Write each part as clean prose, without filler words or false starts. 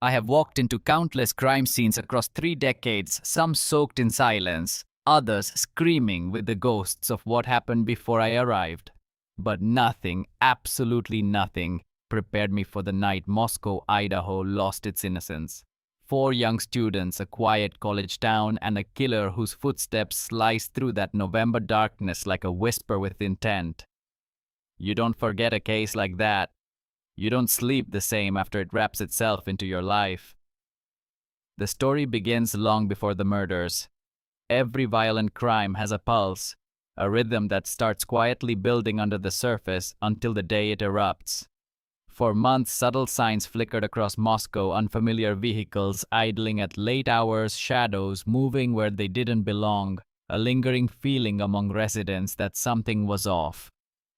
I have walked into countless crime scenes across 3 decades, some soaked in silence, others screaming with the ghosts of what happened before I arrived. But nothing, absolutely nothing, prepared me for the night Moscow, Idaho lost its innocence. 4 young students, a quiet college town, and a killer whose footsteps sliced through that November darkness like a whisper with intent. You don't forget a case like that. You don't sleep the same after it wraps itself into your life. The story begins long before the murders. Every violent crime has a pulse, a rhythm that starts quietly building under the surface until the day it erupts. For months, subtle signs flickered across Moscow, unfamiliar vehicles idling at late hours, shadows moving where they didn't belong, a lingering feeling among residents that something was off.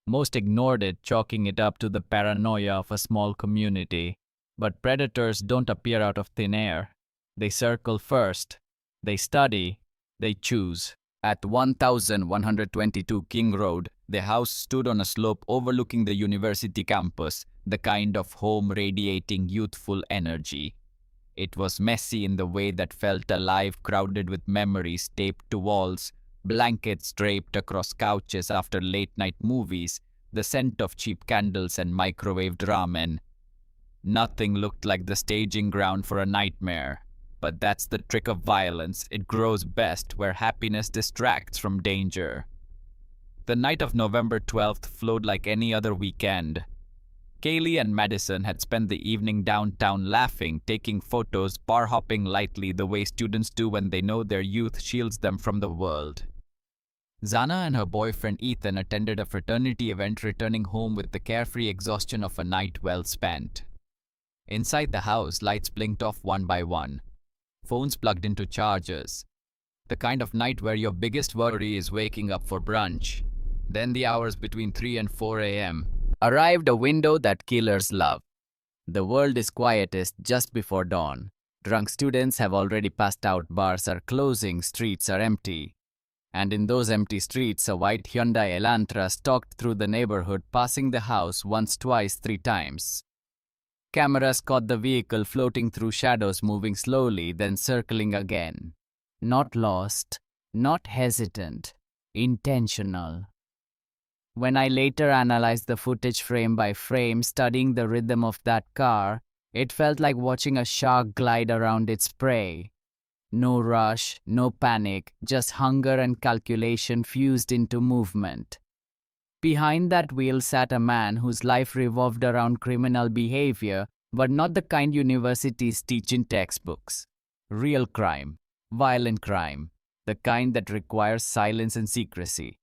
Most ignored it, chalking it up to the paranoia of a small community. But predators don't appear out of thin air. They circle first. They study. They choose. At 1122 King Road, the house stood on a slope overlooking the university campus, the kind of home radiating youthful energy. It was messy in the way that felt alive, crowded with memories taped to walls, blankets draped across couches after late-night movies, the scent of cheap candles and microwaved ramen. Nothing looked like the staging ground for a nightmare. But that's the trick of violence. It grows best where happiness distracts from danger. The night of November 12th flowed like any other weekend. Kaylee and Madison had spent the evening downtown laughing, taking photos, bar hopping lightly the way students do when they know their youth shields them from the world. Zana and her boyfriend Ethan attended a fraternity event, returning home with the carefree exhaustion of a night well spent. Inside the house, lights blinked off one by one. Phones plugged into chargers. The kind of night where your biggest worry is waking up for brunch. Then the hours between 3 and 4 a.m. arrived, a window that killers love. The world is quietest just before dawn. Drunk students have already passed out, bars are closing, streets are empty. And in those empty streets, a white Hyundai Elantra stalked through the neighborhood, passing the house once, twice, 3 times. Cameras caught the vehicle floating through shadows, moving slowly, then circling again. Not lost, not hesitant, intentional. When I later analyzed the footage frame by frame, studying the rhythm of that car, it felt like watching a shark glide around its prey. No rush, no panic, just hunger and calculation fused into movement. Behind that wheel sat a man whose life revolved around criminal behavior, but not the kind universities teach in textbooks. Real crime, violent crime, the kind that requires silence and secrecy.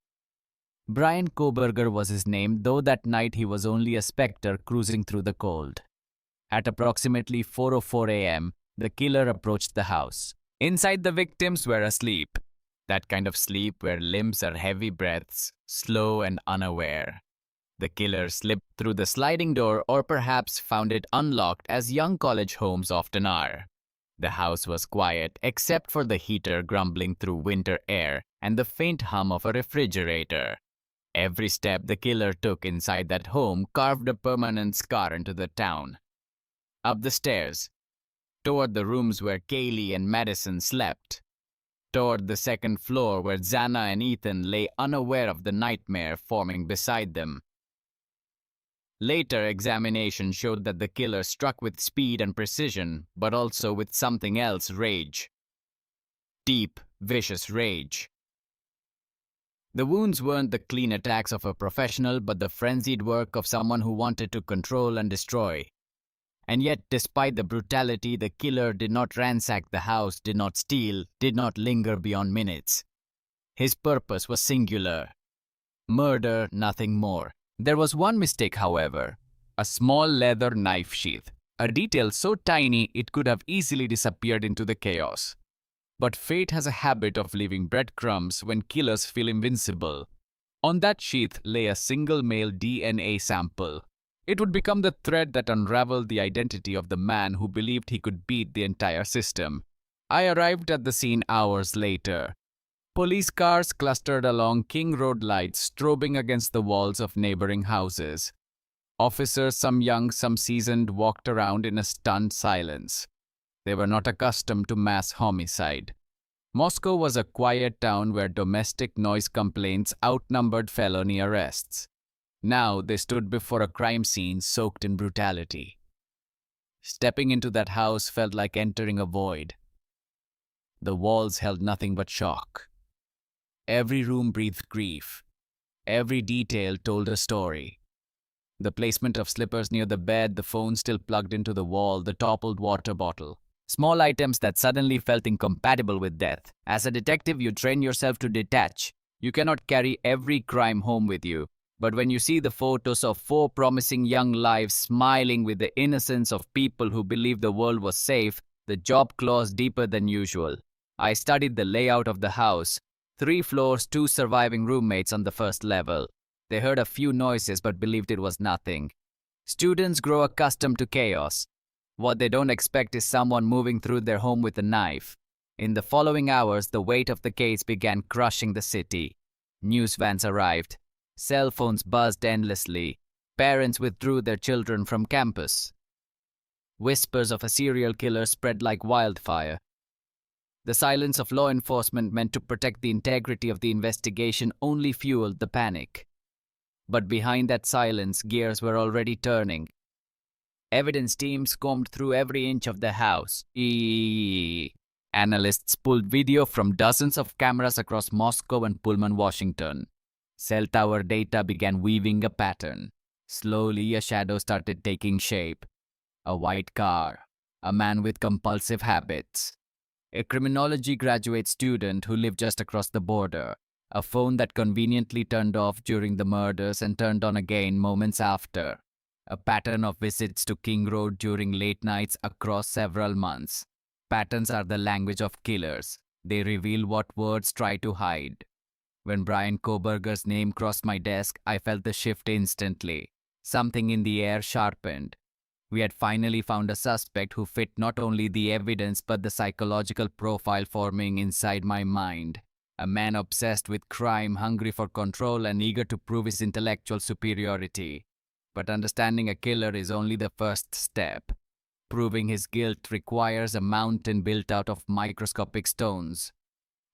Bryan Kohberger was his name, though that night he was only a specter cruising through the cold. At approximately 4:04 a.m., the killer approached the house. Inside, the victims were asleep. That kind of sleep where limbs are heavy breaths, slow and unaware. The killer slipped through the sliding door, or perhaps found it unlocked, as young college homes often are. The house was quiet, except for the heater grumbling through winter air and the faint hum of a refrigerator. Every step the killer took inside that home carved a permanent scar into the town. Up the stairs, toward the rooms where Kaylee and Madison slept, toward the second floor where Zana and Ethan lay unaware of the nightmare forming beside them. Later examination showed that the killer struck with speed and precision, but also with something else: rage. Deep, vicious rage. The wounds weren't the clean attacks of a professional, but the frenzied work of someone who wanted to control and destroy. And yet, despite the brutality, the killer did not ransack the house, did not steal, did not linger beyond minutes. His purpose was singular. Murder, nothing more. There was one mistake, however: a small leather knife sheath, a detail so tiny it could have easily disappeared into the chaos. But fate has a habit of leaving breadcrumbs when killers feel invincible. On that sheath lay a single male DNA sample. It would become the thread that unraveled the identity of the man who believed he could beat the entire system. I arrived at the scene hours later. Police cars clustered along King Road, lights strobing against the walls of neighboring houses. Officers, some young, some seasoned, walked around in a stunned silence. They were not accustomed to mass homicide. Moscow was a quiet town where domestic noise complaints outnumbered felony arrests. Now they stood before a crime scene soaked in brutality. Stepping into that house felt like entering a void. The walls held nothing but shock. Every room breathed grief. Every detail told a story. The placement of slippers near the bed, the phone still plugged into the wall, the toppled water bottle. Small items that suddenly felt incompatible with death. As a detective, you train yourself to detach. You cannot carry every crime home with you. But when you see the photos of 4 promising young lives smiling with the innocence of people who believed the world was safe, the job claws deeper than usual. I studied the layout of the house. 3 floors, 2 surviving roommates on the first level. They heard a few noises but believed it was nothing. Students grow accustomed to chaos. What they don't expect is someone moving through their home with a knife. In the following hours, the weight of the case began crushing the city. News vans arrived. Cell phones buzzed endlessly. Parents withdrew their children from campus. Whispers of a serial killer spread like wildfire. The silence of law enforcement meant to protect the integrity of the investigation only fueled the panic. But behind that silence, gears were already turning. Evidence teams combed through every inch of the house. Analysts pulled video from dozens of cameras across Moscow and Pullman, Washington. Cell tower data began weaving a pattern. Slowly, a shadow started taking shape. A white car. A man with compulsive habits. A criminology graduate student who lived just across the border. A phone that conveniently turned off during the murders and turned on again moments after. A pattern of visits to King Road during late nights across several months. Patterns are the language of killers. They reveal what words try to hide. When Bryan Kohberger's name crossed my desk, I felt the shift instantly. Something in the air sharpened. We had finally found a suspect who fit not only the evidence but the psychological profile forming inside my mind. A man obsessed with crime, hungry for control and eager to prove his intellectual superiority. But understanding a killer is only the first step. Proving his guilt requires a mountain built out of microscopic stones.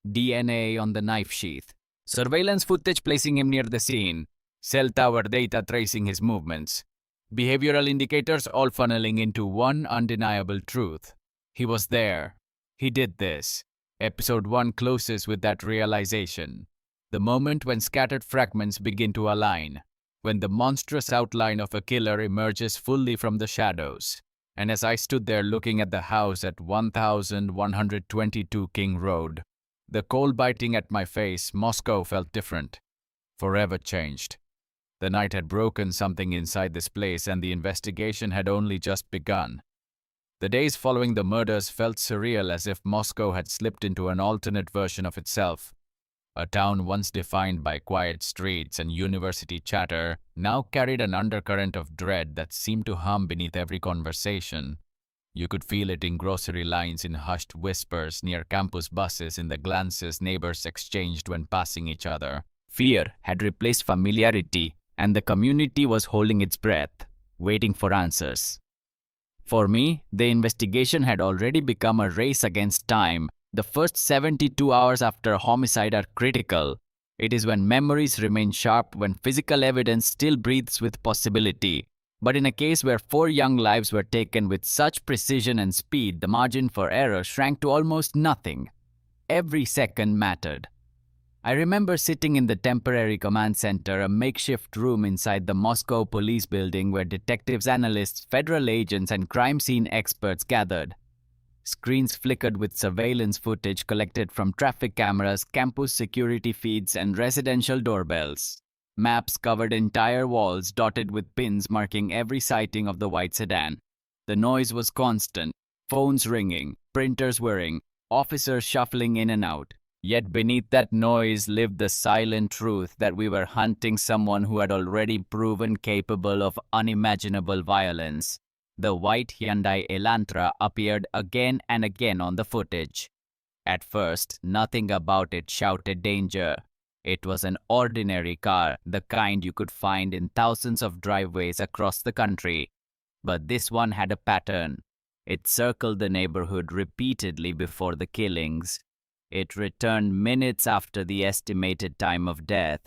DNA on the knife sheath. Surveillance footage placing him near the scene. Cell tower data tracing his movements. Behavioral indicators all funneling into one undeniable truth. He was there. He did this. Episode 1 closes with that realization. The moment when scattered fragments begin to align. When the monstrous outline of a killer emerges fully from the shadows. And as I stood there looking at the house at 1122 King Road, the cold biting at my face, Moscow felt different. Forever changed. The night had broken something inside this place and the investigation had only just begun. The days following the murders felt surreal, as if Moscow had slipped into an alternate version of itself. A town once defined by quiet streets and university chatter now carried an undercurrent of dread that seemed to hum beneath every conversation. You could feel it in grocery lines, in hushed whispers near campus buses, in the glances neighbors exchanged when passing each other. Fear had replaced familiarity, and the community was holding its breath, waiting for answers. For me, the investigation had already become a race against time. The first 72 hours after a homicide are critical. It is when memories remain sharp, when physical evidence still breathes with possibility. But in a case where 4 young lives were taken with such precision and speed, the margin for error shrank to almost nothing. Every second mattered. I remember sitting in the temporary command center, a makeshift room inside the Moscow police building where detectives, analysts, federal agents, and crime scene experts gathered. Screens flickered with surveillance footage collected from traffic cameras, campus security feeds, and residential doorbells. Maps covered entire walls, dotted with pins marking every sighting of the white sedan. The noise was constant. Phones ringing, printers whirring, officers shuffling in and out. Yet beneath that noise lived the silent truth that we were hunting someone who had already proven capable of unimaginable violence. The white Hyundai Elantra appeared again and again on the footage. At first, nothing about it shouted danger. It was an ordinary car, the kind you could find in thousands of driveways across the country. But this one had a pattern. It circled the neighborhood repeatedly before the killings. It returned minutes after the estimated time of death.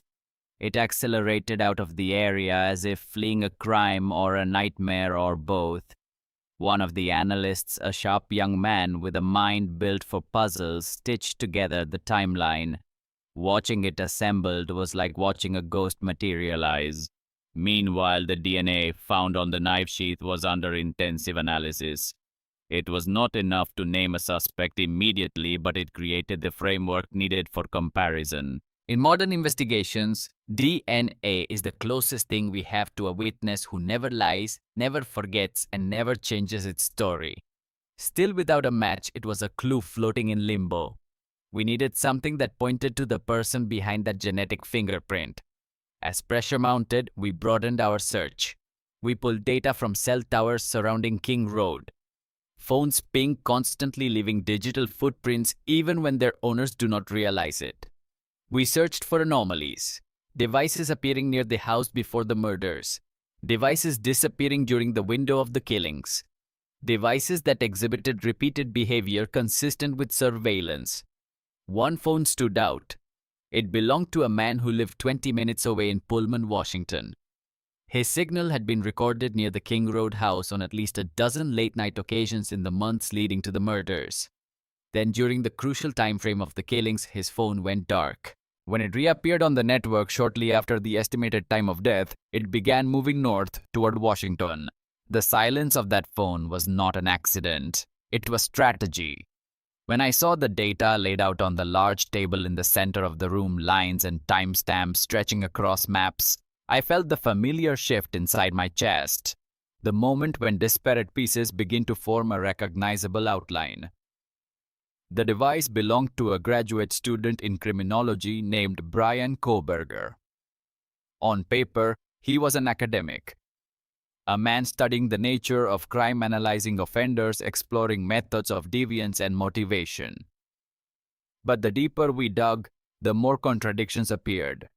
It accelerated out of the area as if fleeing a crime or a nightmare or both. One of the analysts, a sharp young man with a mind built for puzzles, stitched together the timeline. Watching it assembled was like watching a ghost materialize. Meanwhile, the DNA found on the knife sheath was under intensive analysis. It was not enough to name a suspect immediately, but it created the framework needed for comparison. In modern investigations, DNA is the closest thing we have to a witness who never lies, never forgets, and never changes its story. Still without a match, it was a clue floating in limbo. We needed something that pointed to the person behind that genetic fingerprint. As pressure mounted, we broadened our search. We pulled data from cell towers surrounding King Road. Phones ping constantly, leaving digital footprints even when their owners do not realize it. We searched for anomalies. Devices appearing near the house before the murders. Devices disappearing during the window of the killings. Devices that exhibited repeated behavior consistent with surveillance. One phone stood out. It belonged to a man who lived 20 minutes away in Pullman, Washington. His signal had been recorded near the King Road house on at least a dozen late-night occasions in the months leading to the murders. Then, during the crucial time frame of the killings, his phone went dark. When it reappeared on the network shortly after the estimated time of death, it began moving north toward Washington. The silence of that phone was not an accident. It was strategy. When I saw the data laid out on the large table in the center of the room, lines and timestamps stretching across maps, I felt the familiar shift inside my chest. The moment when disparate pieces begin to form a recognizable outline. The device belonged to a graduate student in criminology named Bryan Kohberger. On paper, he was an academic. A man studying the nature of crime, analyzing offenders, exploring methods of deviance and motivation. But the deeper we dug, the more contradictions appeared.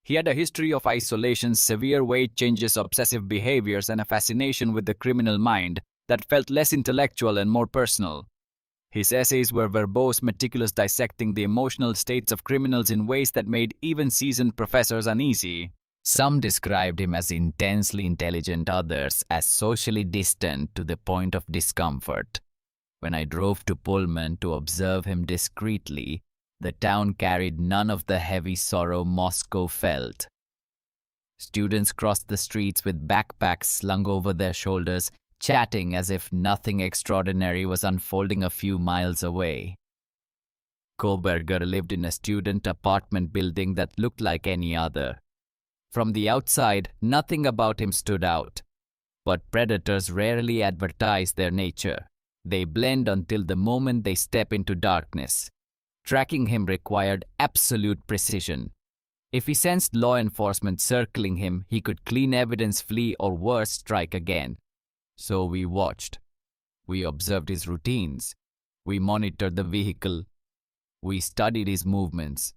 He had a history of isolation, severe weight changes, obsessive behaviors, and a fascination with the criminal mind that felt less intellectual and more personal. His essays were verbose, meticulous, dissecting the emotional states of criminals in ways that made even seasoned professors uneasy. Some described him as intensely intelligent, others as socially distant to the point of discomfort. When I drove to Pullman to observe him discreetly, the town carried none of the heavy sorrow Moscow felt. Students crossed the streets with backpacks slung over their shoulders, chatting as if nothing extraordinary was unfolding a few miles away. Kohberger lived in a student apartment building that looked like any other. From the outside, nothing about him stood out. But predators rarely advertise their nature. They blend until the moment they step into darkness. Tracking him required absolute precision. If he sensed law enforcement circling him, he could clean evidence, flee, or worse, strike again. So we watched. We observed his routines. We monitored the vehicle. We studied his movements.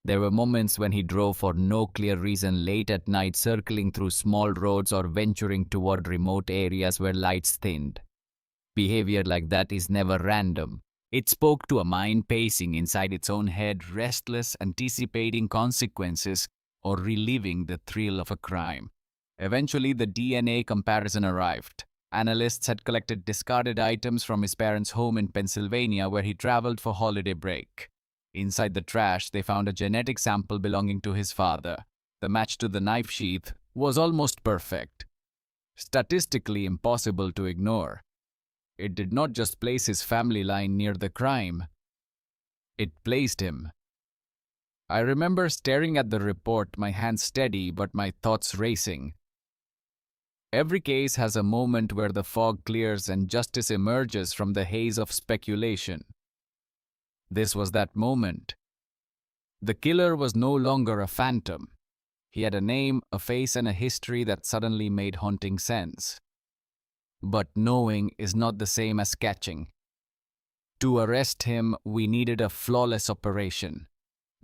There were moments when he drove for no clear reason late at night, circling through small roads or venturing toward remote areas where lights thinned. Behavior like that is never random. It spoke to a mind pacing inside its own head, restless, anticipating consequences or reliving the thrill of a crime. Eventually, the DNA comparison arrived. Analysts had collected discarded items from his parents' home in Pennsylvania, where he traveled for holiday break. Inside the trash, they found a genetic sample belonging to his father. The match to the knife sheath was almost perfect. Statistically impossible to ignore. It did not just place his family line near the crime. It placed him. I remember staring at the report, my hands steady but my thoughts racing. Every case has a moment where the fog clears and justice emerges from the haze of speculation. This was that moment. The killer was no longer a phantom. He had a name, a face, and a history that suddenly made haunting sense. But knowing is not the same as catching. To arrest him, we needed a flawless operation.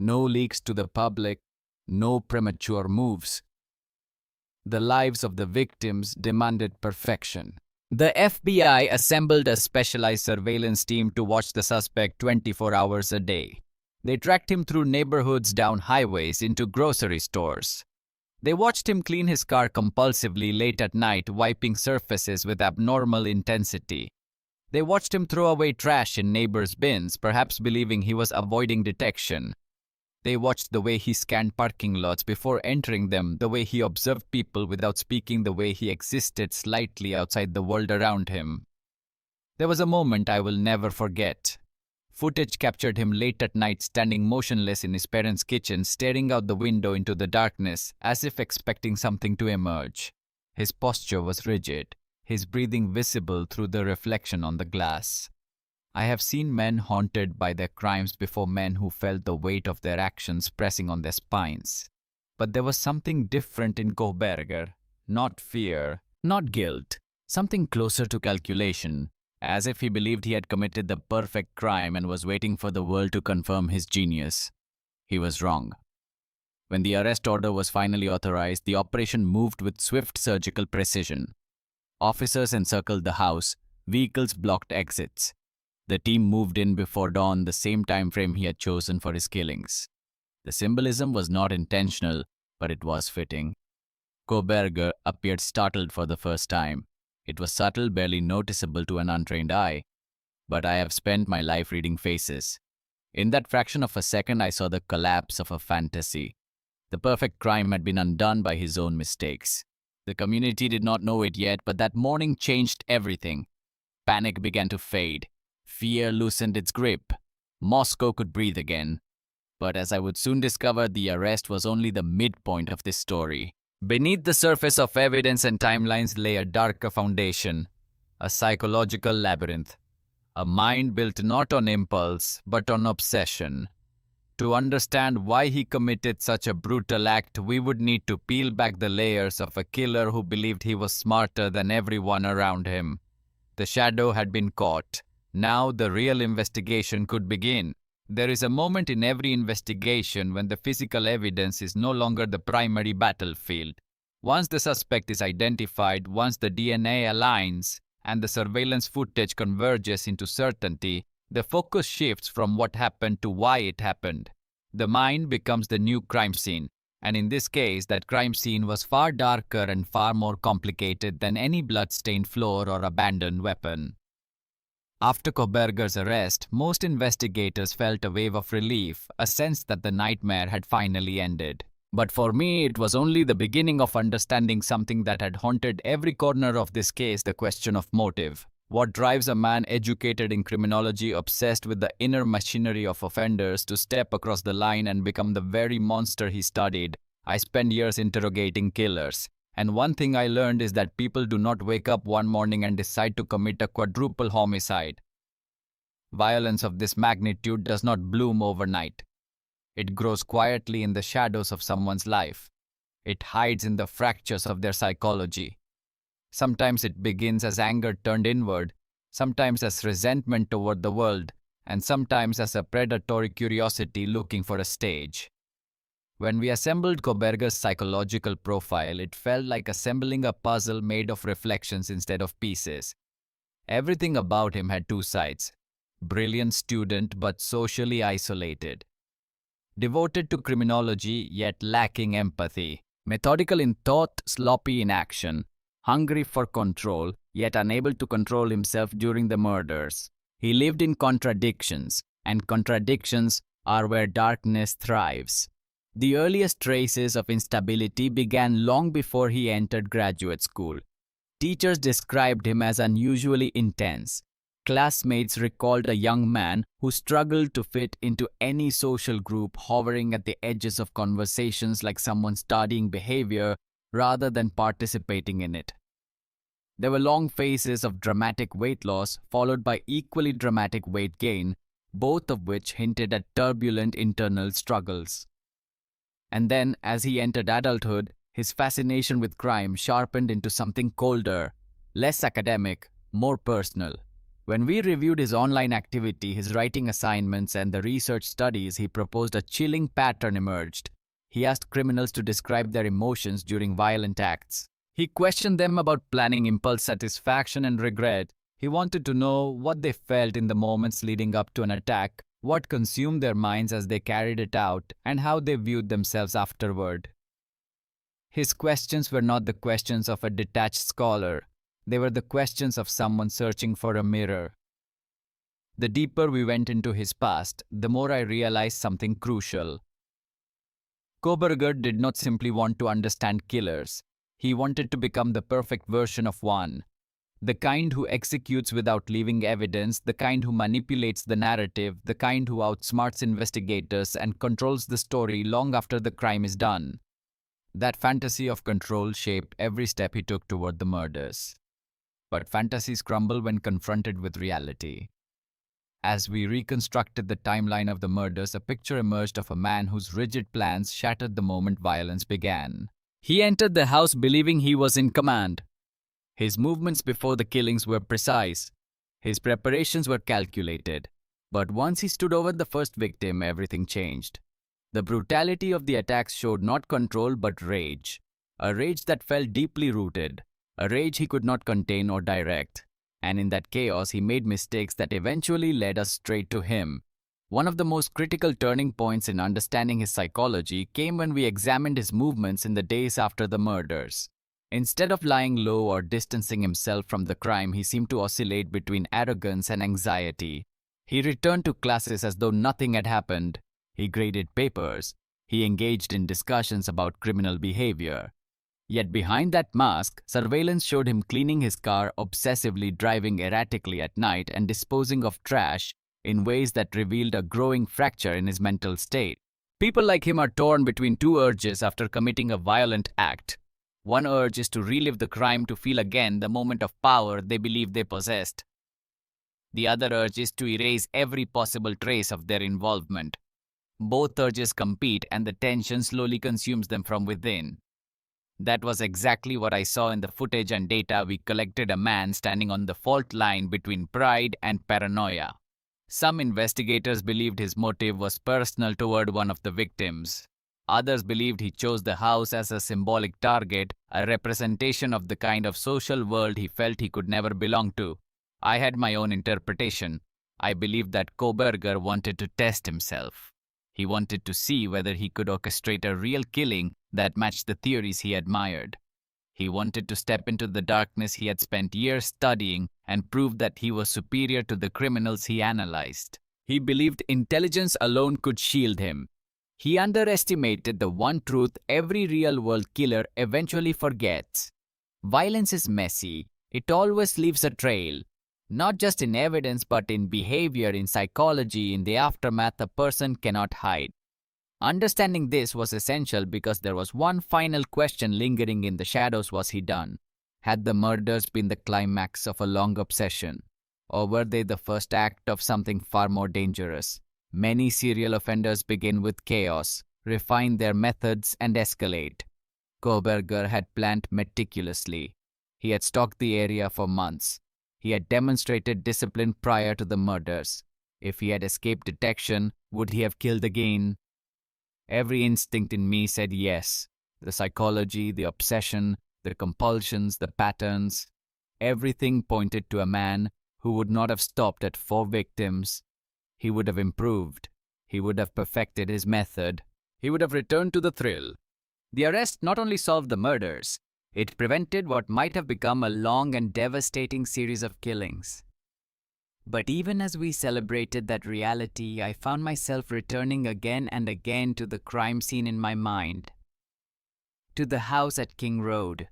No leaks to the public, no premature moves. The lives of the victims demanded perfection. The FBI assembled a specialized surveillance team to watch the suspect 24 hours a day. They tracked him through neighborhoods, down highways, into grocery stores. They watched him clean his car compulsively late at night, wiping surfaces with abnormal intensity. They watched him throw away trash in neighbors' bins, perhaps believing he was avoiding detection. They watched the way he scanned parking lots before entering them, the way he observed people without speaking, the way he existed slightly outside the world around him. There was a moment I will never forget. Footage captured him late at night, standing motionless in his parents' kitchen, staring out the window into the darkness, as if expecting something to emerge. His posture was rigid, his breathing visible through the reflection on the glass. I have seen men haunted by their crimes before, men who felt the weight of their actions pressing on their spines. But there was something different in Kohberger. Not fear, not guilt, something closer to calculation, as if he believed he had committed the perfect crime and was waiting for the world to confirm his genius. He was wrong. When the arrest order was finally authorized, the operation moved with swift surgical precision. Officers encircled the house, vehicles blocked exits. The team moved in before dawn, the same time frame he had chosen for his killings. The symbolism was not intentional, but it was fitting. Kohberger appeared startled for the first time. It was subtle, barely noticeable to an untrained eye. But I have spent my life reading faces. In that fraction of a second, I saw the collapse of a fantasy. The perfect crime had been undone by his own mistakes. The community did not know it yet, but that morning changed everything. Panic began to fade. Fear loosened its grip. Moscow could breathe again. But as I would soon discover, the arrest was only the midpoint of this story. Beneath the surface of evidence and timelines lay a darker foundation, a psychological labyrinth, a mind built not on impulse, but on obsession. To understand why he committed such a brutal act, we would need to peel back the layers of a killer who believed he was smarter than everyone around him. The shadow had been caught. Now the real investigation could begin. There is a moment in every investigation when the physical evidence is no longer the primary battlefield. Once the suspect is identified, once the DNA aligns, and the surveillance footage converges into certainty, the focus shifts from what happened to why it happened. The mind becomes the new crime scene, and in this case, that crime scene was far darker and far more complicated than any blood-stained floor or abandoned weapon. After Kohberger's arrest, most investigators felt a wave of relief, a sense that the nightmare had finally ended. But for me, it was only the beginning of understanding something that had haunted every corner of this case: the question of motive. What drives a man educated in criminology, obsessed with the inner machinery of offenders, to step across the line and become the very monster he studied? I spent years interrogating killers. And one thing I learned is that people do not wake up one morning and decide to commit a quadruple homicide. Violence of this magnitude does not bloom overnight. It grows quietly in the shadows of someone's life. It hides in the fractures of their psychology. Sometimes it begins as anger turned inward, sometimes as resentment toward the world, and sometimes as a predatory curiosity looking for a stage. When we assembled Kohberger's psychological profile, it felt like assembling a puzzle made of reflections instead of pieces. Everything about him had two sides: brilliant student but socially isolated, devoted to criminology yet lacking empathy, methodical in thought, sloppy in action, hungry for control yet unable to control himself during the murders. He lived in contradictions, and contradictions are where darkness thrives. The earliest traces of instability began long before he entered graduate school. Teachers described him as unusually intense. Classmates recalled a young man who struggled to fit into any social group, hovering at the edges of conversations like someone studying behavior rather than participating in it. There were long phases of dramatic weight loss, followed by equally dramatic weight gain, both of which hinted at turbulent internal struggles. And then, as he entered adulthood, his fascination with crime sharpened into something colder, less academic, more personal. When we reviewed his online activity, his writing assignments, and the research studies, he proposed a chilling pattern emerged. He asked criminals to describe their emotions during violent acts. He questioned them about planning, impulse satisfaction, and regret. He wanted to know what they felt in the moments leading up to an attack, what consumed their minds as they carried it out, and how they viewed themselves afterward. His questions were not the questions of a detached scholar. They were the questions of someone searching for a mirror. The deeper we went into his past, the more I realized something crucial. Kohberger did not simply want to understand killers. He wanted to become the perfect version of one. The kind who executes without leaving evidence, the kind who manipulates the narrative, the kind who outsmarts investigators and controls the story long after the crime is done. That fantasy of control shaped every step he took toward the murders. But fantasies crumble when confronted with reality. As we reconstructed the timeline of the murders, a picture emerged of a man whose rigid plans shattered the moment violence began. He entered the house believing he was in command. His movements before the killings were precise. His preparations were calculated. But once he stood over the first victim, everything changed. The brutality of the attacks showed not control but rage. A rage that felt deeply rooted. A rage he could not contain or direct. And in that chaos, he made mistakes that eventually led us straight to him. One of the most critical turning points in understanding his psychology came when we examined his movements in the days after the murders. Instead of lying low or distancing himself from the crime, he seemed to oscillate between arrogance and anxiety. He returned to classes as though nothing had happened. He graded papers. He engaged in discussions about criminal behavior. Yet behind that mask, surveillance showed him cleaning his car, obsessively driving erratically at night, and disposing of trash in ways that revealed a growing fracture in his mental state. People like him are torn between two urges after committing a violent act. One urge is to relive the crime, to feel again the moment of power they believed they possessed. The other urge is to erase every possible trace of their involvement. Both urges compete, and the tension slowly consumes them from within. That was exactly what I saw in the footage and data we collected, a man standing on the fault line between pride and paranoia. Some investigators believed his motive was personal toward one of the victims. Others believed he chose the house as a symbolic target, a representation of the kind of social world he felt he could never belong to. I had my own interpretation. I believed that Kohberger wanted to test himself. He wanted to see whether he could orchestrate a real killing that matched the theories he admired. He wanted to step into the darkness he had spent years studying and prove that he was superior to the criminals he analyzed. He believed intelligence alone could shield him. He underestimated the one truth every real-world killer eventually forgets. Violence is messy. It always leaves a trail. Not just in evidence, but in behavior, in psychology, in the aftermath a person cannot hide. Understanding this was essential because there was one final question lingering in the shadows. Was he done? Had the murders been the climax of a long obsession? Or were they the first act of something far more dangerous? Many serial offenders begin with chaos, refine their methods, and escalate. Kohberger had planned meticulously. He had stalked the area for months. He had demonstrated discipline prior to the murders. If he had escaped detection, would he have killed again? Every instinct in me said yes. The psychology, the obsession, the compulsions, the patterns. Everything pointed to a man who would not have stopped at 4 victims. He would have improved. He would have perfected his method. He would have returned to the thrill. The arrest not only solved the murders, it prevented what might have become a long and devastating series of killings. But even as we celebrated that reality, I found myself returning again and again to the crime scene in my mind. To the house at King Road.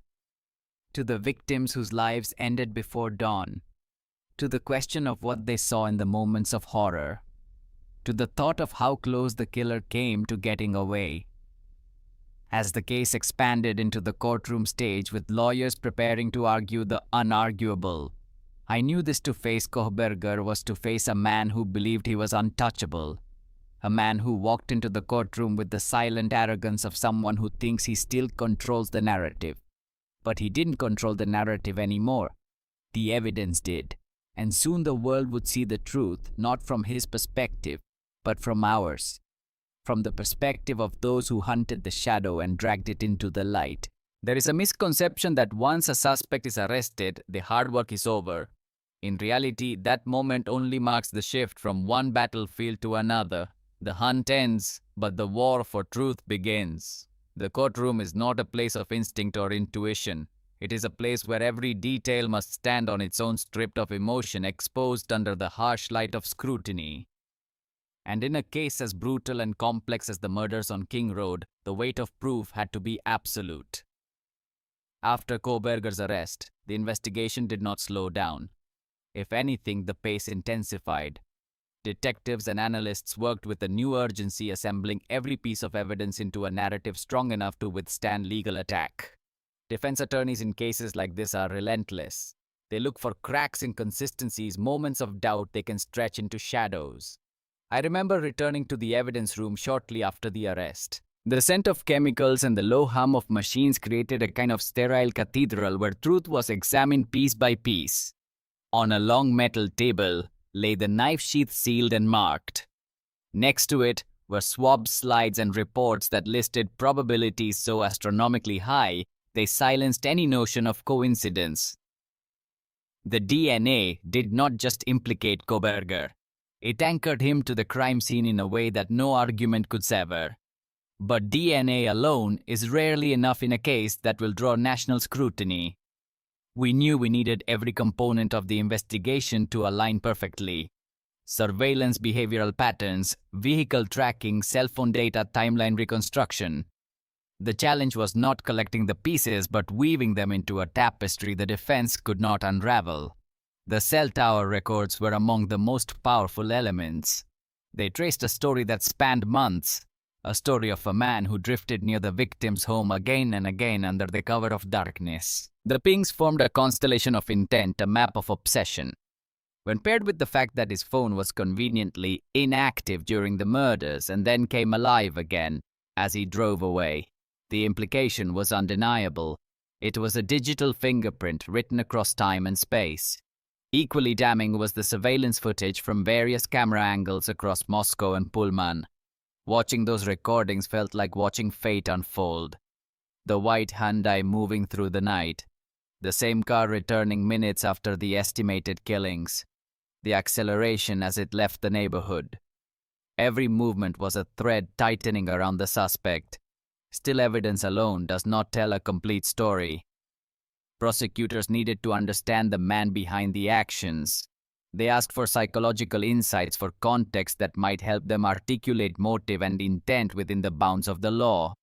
To the victims whose lives ended before dawn. To the question of what they saw in the moments of horror. To the thought of how close the killer came to getting away. As the case expanded into the courtroom stage with lawyers preparing to argue the unarguable, I knew this to face Kohberger was to face a man who believed he was untouchable. A man who walked into the courtroom with the silent arrogance of someone who thinks he still controls the narrative. But he didn't control the narrative anymore. The evidence did. And soon the world would see the truth, not from his perspective, but from ours, from the perspective of those who hunted the shadow and dragged it into the light. There is a misconception that once a suspect is arrested, the hard work is over. In reality, that moment only marks the shift from one battlefield to another. The hunt ends, but the war for truth begins. The courtroom is not a place of instinct or intuition. It is a place where every detail must stand on its own, stripped of emotion, exposed under the harsh light of scrutiny. And in a case as brutal and complex as the murders on King Road, the weight of proof had to be absolute. After Kohberger's arrest, the investigation did not slow down. If anything, the pace intensified. Detectives and analysts worked with a new urgency, assembling every piece of evidence into a narrative strong enough to withstand legal attack. Defense attorneys in cases like this are relentless. They look for cracks, inconsistencies, moments of doubt they can stretch into shadows. I remember returning to the evidence room shortly after the arrest. The scent of chemicals and the low hum of machines created a kind of sterile cathedral where truth was examined piece by piece. On a long metal table lay the knife sheath, sealed and marked. Next to it were swab slides and reports that listed probabilities so astronomically high they silenced any notion of coincidence. The DNA did not just implicate Kohberger. It anchored him to the crime scene in a way that no argument could sever. But DNA alone is rarely enough in a case that will draw national scrutiny. We knew we needed every component of the investigation to align perfectly. Surveillance, behavioral patterns, vehicle tracking, cell phone data, timeline reconstruction. The challenge was not collecting the pieces but weaving them into a tapestry the defense could not unravel. The cell tower records were among the most powerful elements. They traced a story that spanned months, a story of a man who drifted near the victim's home again and again under the cover of darkness. The pings formed a constellation of intent, a map of obsession. When paired with the fact that his phone was conveniently inactive during the murders and then came alive again as he drove away, the implication was undeniable. It was a digital fingerprint written across time and space. Equally damning was the surveillance footage from various camera angles across Moscow and Pullman. Watching those recordings felt like watching fate unfold. The white Hyundai moving through the night. The same car returning minutes after the estimated killings. The acceleration as it left the neighborhood. Every movement was a thread tightening around the suspect. Still, evidence alone does not tell a complete story. Prosecutors needed to understand the man behind the actions. They asked for psychological insights, for context that might help them articulate motive and intent within the bounds of the law.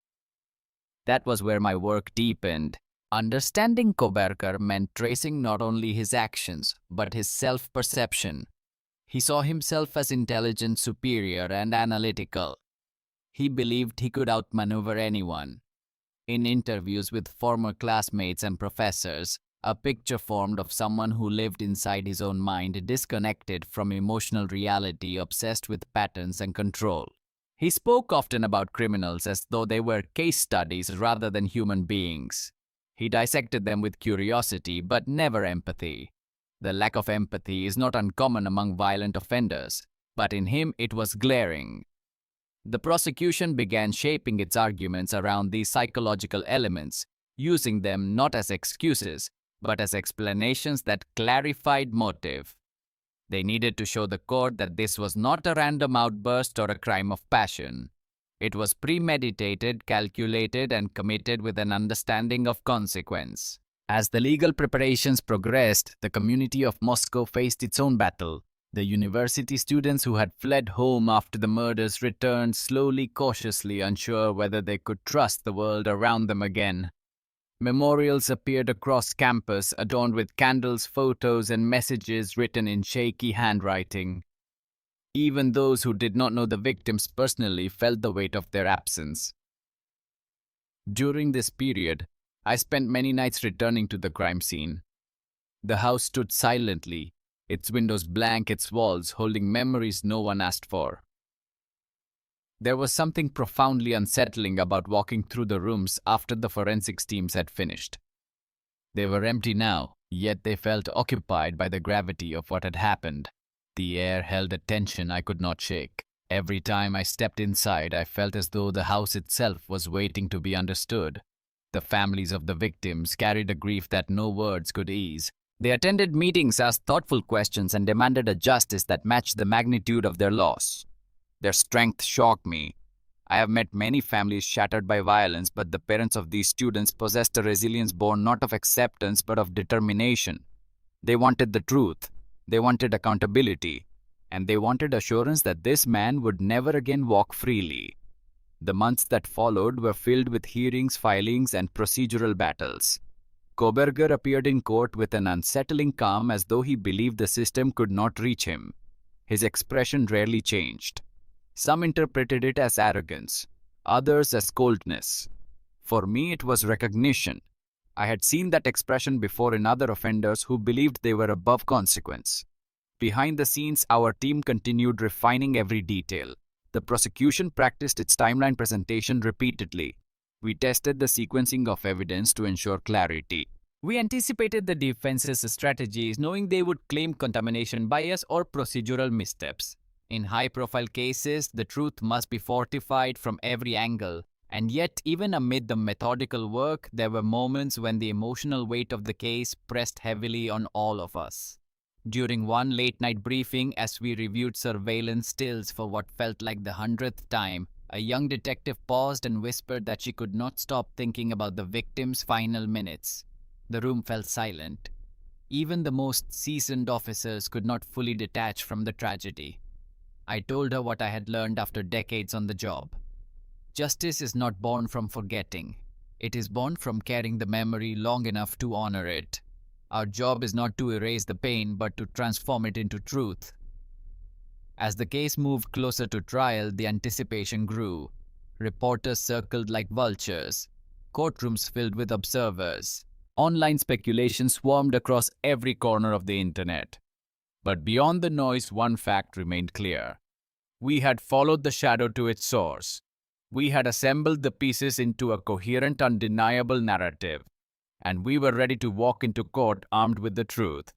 That was where my work deepened. Understanding Kohberger meant tracing not only his actions, but his self-perception. He saw himself as intelligent, superior, and analytical. He believed he could outmaneuver anyone. In interviews with former classmates and professors, a picture formed of someone who lived inside his own mind, disconnected from emotional reality, obsessed with patterns and control. He spoke often about criminals as though they were case studies rather than human beings. He dissected them with curiosity, but never empathy. The lack of empathy is not uncommon among violent offenders, but in him it was glaring. The prosecution began shaping its arguments around these psychological elements, using them not as excuses, but as explanations that clarified motive. They needed to show the court that this was not a random outburst or a crime of passion. It was premeditated, calculated, and committed with an understanding of consequence. As the legal preparations progressed, the community of Moscow faced its own battle. The university students who had fled home after the murders returned slowly, cautiously, unsure whether they could trust the world around them again. Memorials appeared across campus, adorned with candles, photos, and messages written in shaky handwriting. Even those who did not know the victims personally felt the weight of their absence. During this period, I spent many nights returning to the crime scene. The house stood silently, its windows blank, its walls holding memories no one asked for. There was something profoundly unsettling about walking through the rooms after the forensics teams had finished. They were empty now, Yet they felt occupied by the gravity of what had happened. The air held a tension I could not shake. Every time I stepped inside, I felt as though the house itself was waiting to be understood. The families of the victims carried a grief that no words could ease. They attended meetings, asked thoughtful questions, and demanded a justice that matched the magnitude of their loss. Their strength shocked me. I have met many families shattered by violence, but the parents of these students possessed a resilience born not of acceptance but of determination. They wanted the truth, they wanted accountability, and they wanted assurance that this man would never again walk freely. The months that followed were filled with hearings, filings, and procedural battles. Kohberger appeared in court with an unsettling calm as though he believed the system could not reach him. His expression rarely changed. Some interpreted it as arrogance, others as coldness. For me, it was recognition. I had seen that expression before in other offenders who believed they were above consequence. Behind the scenes, our team continued refining every detail. The prosecution practiced its timeline presentation repeatedly. We tested the sequencing of evidence to ensure clarity. We anticipated the defense's strategies, knowing they would claim contamination bias or procedural missteps. In high-profile cases, the truth must be fortified from every angle. And yet, even amid the methodical work, there were moments when the emotional weight of the case pressed heavily on all of us. During one late-night briefing, as we reviewed surveillance stills for what felt like the 100th time, a young detective paused and whispered that she could not stop thinking about the victim's final minutes. The room fell silent. Even the most seasoned officers could not fully detach from the tragedy. I told her what I had learned after decades on the job. Justice is not born from forgetting. It is born from carrying the memory long enough to honor it. Our job is not to erase the pain, but to transform it into truth. As the case moved closer to trial, the anticipation grew. Reporters circled like vultures. Courtrooms filled with observers. Online speculation swarmed across every corner of the internet. But beyond the noise, one fact remained clear. We had followed the shadow to its source. We had assembled the pieces into a coherent, undeniable narrative. And we were ready to walk into court armed with the truth.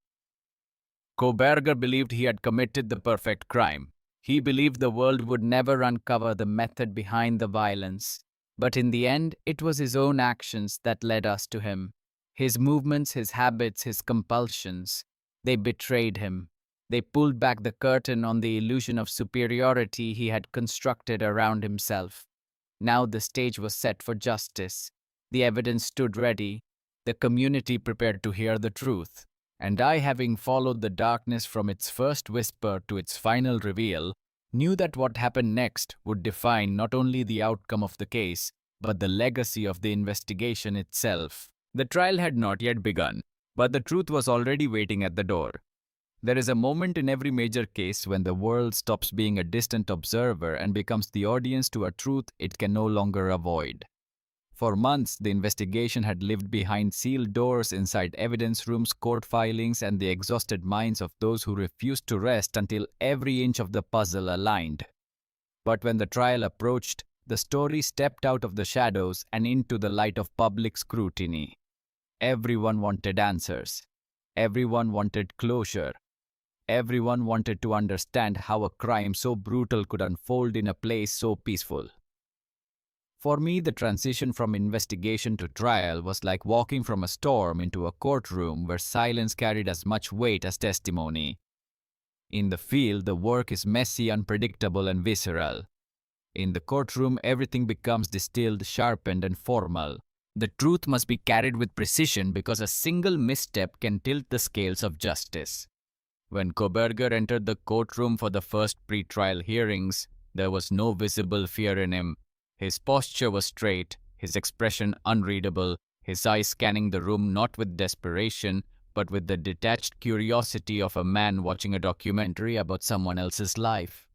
Kohberger believed he had committed the perfect crime. He believed the world would never uncover the method behind the violence. But in the end, it was his own actions that led us to him. His movements, his habits, his compulsions. They betrayed him. They pulled back the curtain on the illusion of superiority he had constructed around himself. Now the stage was set for justice. The evidence stood ready. The community prepared to hear the truth. And I, having followed the darkness from its first whisper to its final reveal, knew that what happened next would define not only the outcome of the case, but the legacy of the investigation itself. The trial had not yet begun, but the truth was already waiting at the door. There is a moment in every major case when the world stops being a distant observer and becomes the audience to a truth it can no longer avoid. For months, the investigation had lived behind sealed doors, inside evidence rooms, court filings, and the exhausted minds of those who refused to rest until every inch of the puzzle aligned. But when the trial approached, the story stepped out of the shadows and into the light of public scrutiny. Everyone wanted answers. Everyone wanted closure. Everyone wanted to understand how a crime so brutal could unfold in a place so peaceful. For me, the transition from investigation to trial was like walking from a storm into a courtroom where silence carried as much weight as testimony. In the field, the work is messy, unpredictable, and visceral. In the courtroom, everything becomes distilled, sharpened, and formal. The truth must be carried with precision because a single misstep can tilt the scales of justice. When Kohberger entered the courtroom for the first pre-trial hearings, there was no visible fear in him. His posture was straight, his expression unreadable, his eyes scanning the room not with desperation, but with the detached curiosity of a man watching a documentary about someone else's life.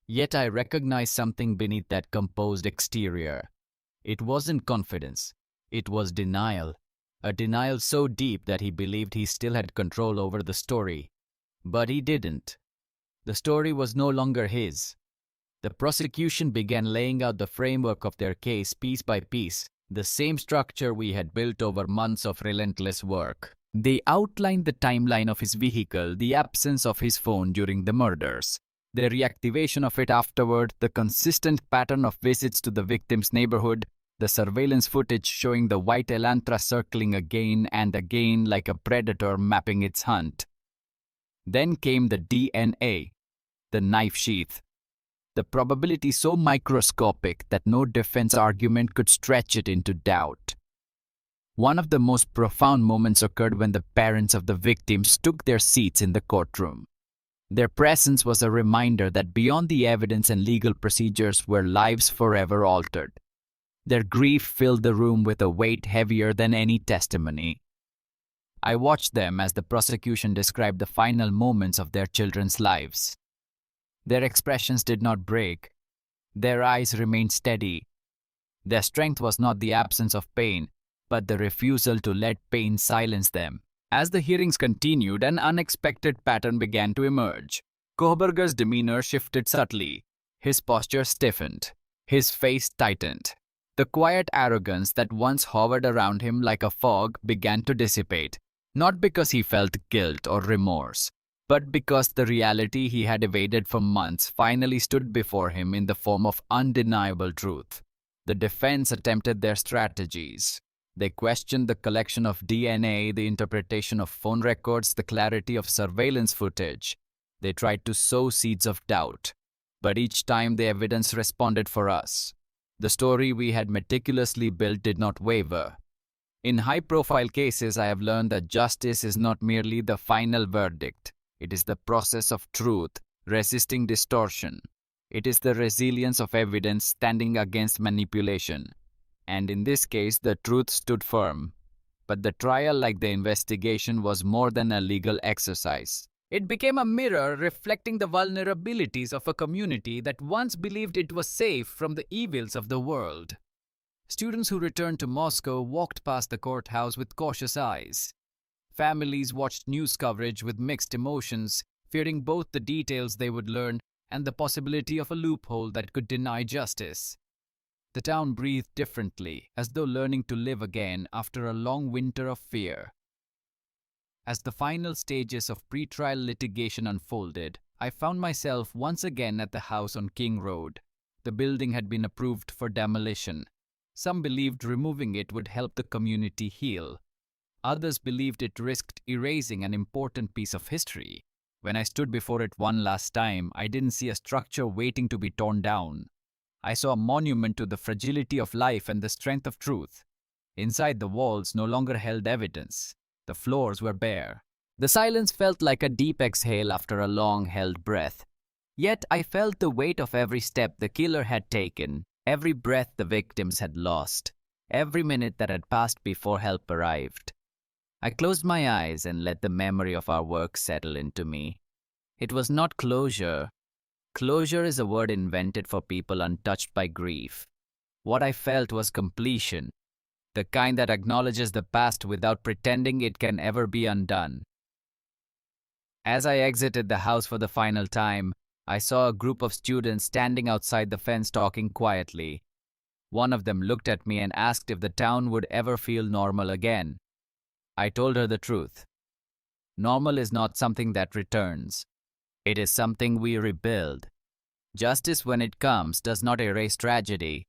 Yet I recognized something beneath that composed exterior. It wasn't confidence. It was denial. A denial so deep that he believed he still had control over the story. But he didn't. The story was no longer his. The prosecution began laying out the framework of their case piece by piece, the same structure we had built over months of relentless work. They outlined the timeline of his vehicle, the absence of his phone during the murders, the reactivation of it afterward, the consistent pattern of visits to the victim's neighborhood, the surveillance footage showing the white Elantra circling again and again like a predator mapping its hunt. Then came the DNA, the knife sheath. The probability so microscopic that no defense argument could stretch it into doubt. One of the most profound moments occurred when the parents of the victims took their seats in the courtroom. Their presence was a reminder that beyond the evidence and legal procedures were lives forever altered. Their grief filled the room with a weight heavier than any testimony. I watched them as the prosecution described the final moments of their children's lives. Their expressions did not break. Their eyes remained steady. Their strength was not the absence of pain, but the refusal to let pain silence them. As the hearings continued, an unexpected pattern began to emerge. Kohberger's demeanor shifted subtly. His posture stiffened. His face tightened. The quiet arrogance that once hovered around him like a fog began to dissipate, not because he felt guilt or remorse, but because the reality he had evaded for months finally stood before him in the form of undeniable truth. The defense attempted their strategies. They questioned the collection of DNA, the interpretation of phone records, the clarity of surveillance footage. They tried to sow seeds of doubt, but each time the evidence responded for us. The story we had meticulously built did not waver. In high-profile cases, I have learned that justice is not merely the final verdict. It is the process of truth, resisting distortion. It is the resilience of evidence standing against manipulation. And in this case, the truth stood firm. But the trial, like the investigation, was more than a legal exercise. It became a mirror reflecting the vulnerabilities of a community that once believed it was safe from the evils of the world. Students who returned to Moscow walked past the courthouse with cautious eyes. Families watched news coverage with mixed emotions, fearing both the details they would learn and the possibility of a loophole that could deny justice. The town breathed differently, as though learning to live again after a long winter of fear. As the final stages of pre-trial litigation unfolded, I found myself once again at the house on King Road. The building had been approved for demolition. Some believed removing it would help the community heal. Others believed it risked erasing an important piece of history. When I stood before it one last time, I didn't see a structure waiting to be torn down. I saw a monument to the fragility of life and the strength of truth. Inside, the walls no longer held evidence. The floors were bare. The silence felt like a deep exhale after a long-held breath. Yet I felt the weight of every step the killer had taken, every breath the victims had lost, every minute that had passed before help arrived. I closed my eyes and let the memory of our work settle into me. It was not closure. Closure is a word invented for people untouched by grief. What I felt was completion, the kind that acknowledges the past without pretending it can ever be undone. As I exited the house for the final time, I saw a group of students standing outside the fence talking quietly. One of them looked at me and asked if the town would ever feel normal again. I told her the truth. Normal is not something that returns. It is something we rebuild. Justice, when it comes, does not erase tragedy.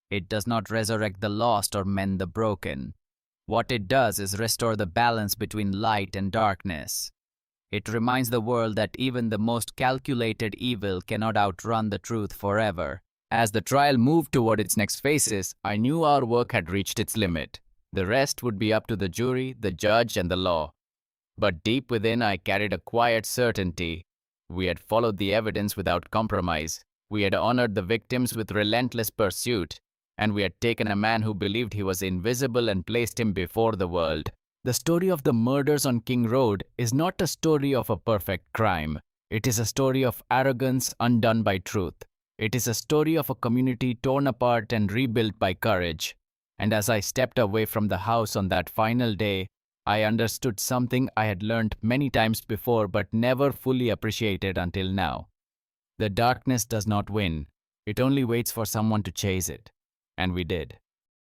It does not resurrect the lost or mend the broken. What it does is restore the balance between light and darkness. It reminds the world that even the most calculated evil cannot outrun the truth forever. As the trial moved toward its next phases, I knew our work had reached its limit. The rest would be up to the jury, the judge, and the law. But deep within, I carried a quiet certainty. We had followed the evidence without compromise. We had honored the victims with relentless pursuit. And we had taken a man who believed he was invisible and placed him before the world. The story of the murders on King Road is not a story of a perfect crime. It is a story of arrogance undone by truth. It is a story of a community torn apart and rebuilt by courage. And as I stepped away from the house on that final day, I understood something I had learned many times before but never fully appreciated until now. The darkness does not win. It only waits for someone to chase it. And we did.